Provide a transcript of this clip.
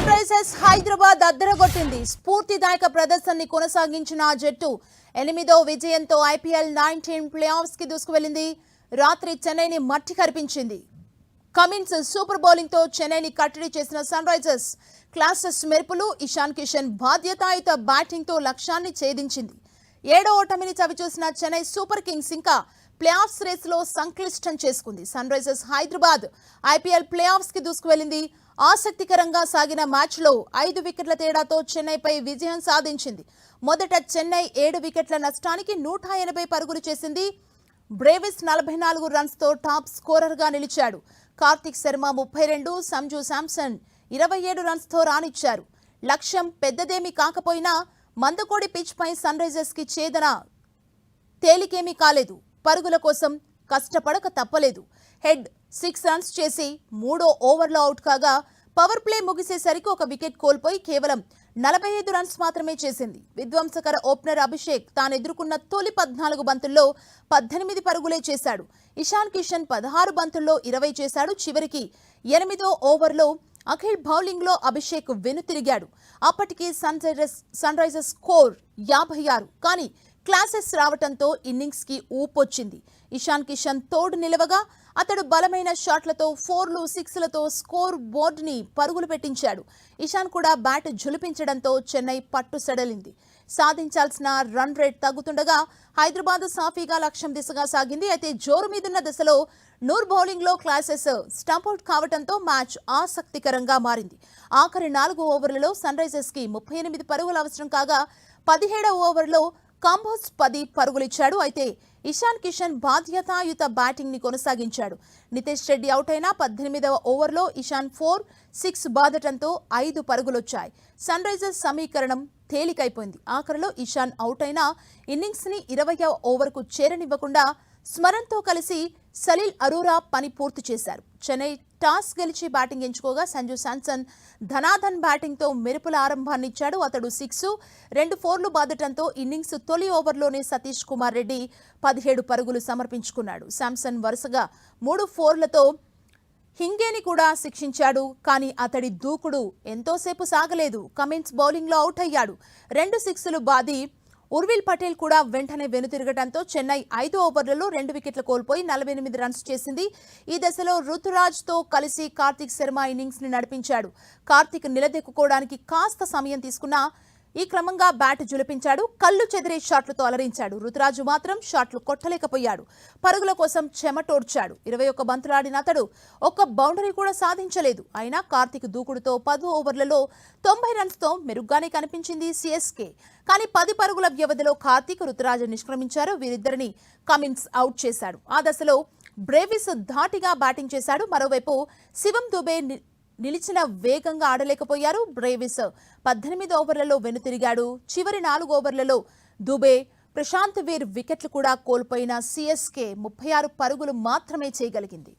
Sun Risers Hyderabad అద్దరగొట్టింది. స్ఫూర్తిదాయక ప్రదర్శనని కొనసాగించిన ఆ జట్టు 8వ విజయంతో ఐపీఎల్ 19 ప్లే ఆఫ్స్ కి దూసుకువెళ్లింది. రాత్రి చెన్నైని మట్టి కరిపించింది. కమిన్స్ సూపర్ బౌలింగ్ తో చెన్నైని కట్టడి చేసిన సన్ రైజర్స్ క్లాసెస్ మెరుపులు, ఇషాన్ కిషన్ బాధ్యతాయుత బ్యాటింగ్ తో లక్ష్యాన్ని ఛేదించింది. 7వ ఓటమిని చవిచూసిన చెన్నై సూపర్ కింగ్స్ ఇంకా ప్లే ఆఫ్స్ రేస్ లో సంక్లిష్టం చేసుకుంది. Sunrisers Hyderabad IPL playoffs కి దూసుకువెళ్లింది. ఆసక్తికరంగా సాగిన మ్యాచ్ లో 5 వికెట్ల తేడాతో చెన్నైపై విజయం సాధించింది. మొదట చెన్నై 7 వికెట్ల నష్టానికి 180 పరుగులు చేసింది. బ్రేవిస్ 44 రన్స్ తో టాప్ స్కోరర్ గా నిలిచాడు. కార్తిక్ శర్మ 32, సంజు శాంసన్ 27 రన్స్ తో రానిచ్చారు. లక్ష్యం పెద్దదేమీ కాకపోయినా మందకోడి పిచ్ పై సన్ రైజర్స్ కి ఛేదన తేలికేమీ కాలేదు. పరుగుల కోసం కష్టపడక తప్పలేదు. హెడ్ 6 రన్స్ చేసి 3వ ఓవర్లో అవుట్ కాగా పవర్ ప్లే ముగిసేసరికి 1 వికెట్ కోల్పోయి కేవలం 45 రన్స్ మాత్రమే చేసింది. విధ్వంసకర ఓపెనర్ అభిషేక్ తాను ఎదుర్కొన్న తొలి 14 బంతుల్లో 18 పరుగులే చేశాడు. ఇషాన్ కిషన్ 16 బంతుల్లో 20 చేశాడు. చివరికి 8వ ఓవర్లో అఖిల్ బౌలింగ్ లో అభిషేక్ వెనుతిరిగాడు. అప్పటికి సన్ రైజర్స్ స్కోర్ 56. కానీ క్లాసెస్ రావడంతో ఇన్నింగ్స్ కి ఊపొచ్చింది. ఇషాన్ కిషన్ తోడు నిలవగా అతడు బలమైన షాట్లతో 4లు 6లతో స్కోర్ బోర్డుని పరుగులు పెట్టించాడు. ఇషాన్ కూడా బ్యాట్ ఝులిపించడంతో చెన్నై పట్టు సడలింది. సాధించాల్సిన రన్ రేట్ తగ్గుతుండగా హైదరాబాద్ సాఫీగా లక్ష్యం దిశగా సాగింది. అయితే జోరు మీదున్న దశలో నూర్ బౌలింగ్ లో క్లాసెస్ స్టంప్అవుట్ కావడంతో మ్యాచ్ ఆసక్తికరంగా మారింది. ఆఖరి 4 ఓవర్లలో సన్ రైజర్స్ కి 38 పరుగులు అవసరం కాగా 17వ ఓవర్లో కాంబోస్ 10 పరుగులిచ్చాడు. అయితే ఇషాన్ కిషన్ బాధ్యతాయుత బ్యాటింగ్ ని కొనసాగించాడు. నితేష్ రెడ్డి అవుట్ అయిన 18వ ఓవర్లో ఇషాన్ 4, 6 బాదటంతో 5 పరుగులొచ్చాయి. సన్ రైజర్స్ సమీకరణం తేలికైపోయింది. ఆఖరిలో ఇషాన్ అవుట్ అయిన ఇన్నింగ్స్ ని 20వ ఓవర్కు చేరనివ్వకుండా స్మరణ్తో కలిసి సలీల్ అరోరా పని పూర్తి చేశారు. చెన్నై టాస్ గెలిచి బ్యాటింగ్ ఎంచుకోగా సంజు శాంసన్ ధనాధన్ బ్యాటింగ్ తో మెరుపుల ఆరంభాన్ని ఇచ్చాడు. అతడు 6, 2 4లు బాదటంతో ఇన్నింగ్స్ తొలి ఓవర్లోనే సతీష్ కుమార్ రెడ్డి 17 పరుగులు సమర్పించుకున్నాడు. శాంసన్ వరుసగా 3 4లతో హింగేని కూడా శిక్షించాడు. కానీ అతడి దూకుడు ఎంతోసేపు సాగలేదు. కమిన్స్ బౌలింగ్ లో అవుట్ అయ్యాడు. 2 6లు బాది ఉర్విల్ పటేల్ కూడా వెంటనే వెనుతిరగడంతో చెన్నై 5 ఓవర్లలో 2 వికెట్లు కోల్పోయి 48 రన్స్ చేసింది. ఈ దశలో రుతురాజ్ తో కలిసి కార్తిక్ శర్మ ఇన్నింగ్స్ ని నడిపించాడు. కార్తిక్ నిలదొక్కుకోవడానికి కాస్త సమయం తీసుకున్నా ఈ క్రమంగా బ్యాట్ జులిపించాడు. కళ్ళు చెదిరే షాట్లతో అలరించాడు. రుతురాజు మాత్రం షాట్లు కొట్టలేకపోయాడు. పరుగుల కోసం చెమటోడ్చాడు. 21 బంతులాడిన అతడు 1 బౌండరీ కూడా సాధించలేదు. అయినా కార్తిక్ దూకుడుతో 10 ఓవర్లలో 90 రన్స్ తో మెరుగ్గానే కనిపించింది సిఎస్కే. కానీ 10 పరుగుల వ్యవధిలో కార్తిక్, రుతురాజు నిష్క్రమించారు. వీరిద్దరిని కమిన్స్ అవుట్ చేశాడు. ఆ దశలో బ్రేవిస్ ధాటిగా బ్యాటింగ్ చేశాడు. మరోవైపు శివం దుబే నిలిచిన వేగంగా ఆడలేకపోయారు. బ్రేవిస్ 18 ఓవర్లలో వెనుతిరిగాడు. చివరి 4 ఓవర్లలో దుబే, ప్రశాంత్ వీర్ వికెట్లు కూడా కోల్పోయిన సిఎస్కే 36 పరుగులు మాత్రమే చేయగలిగింది.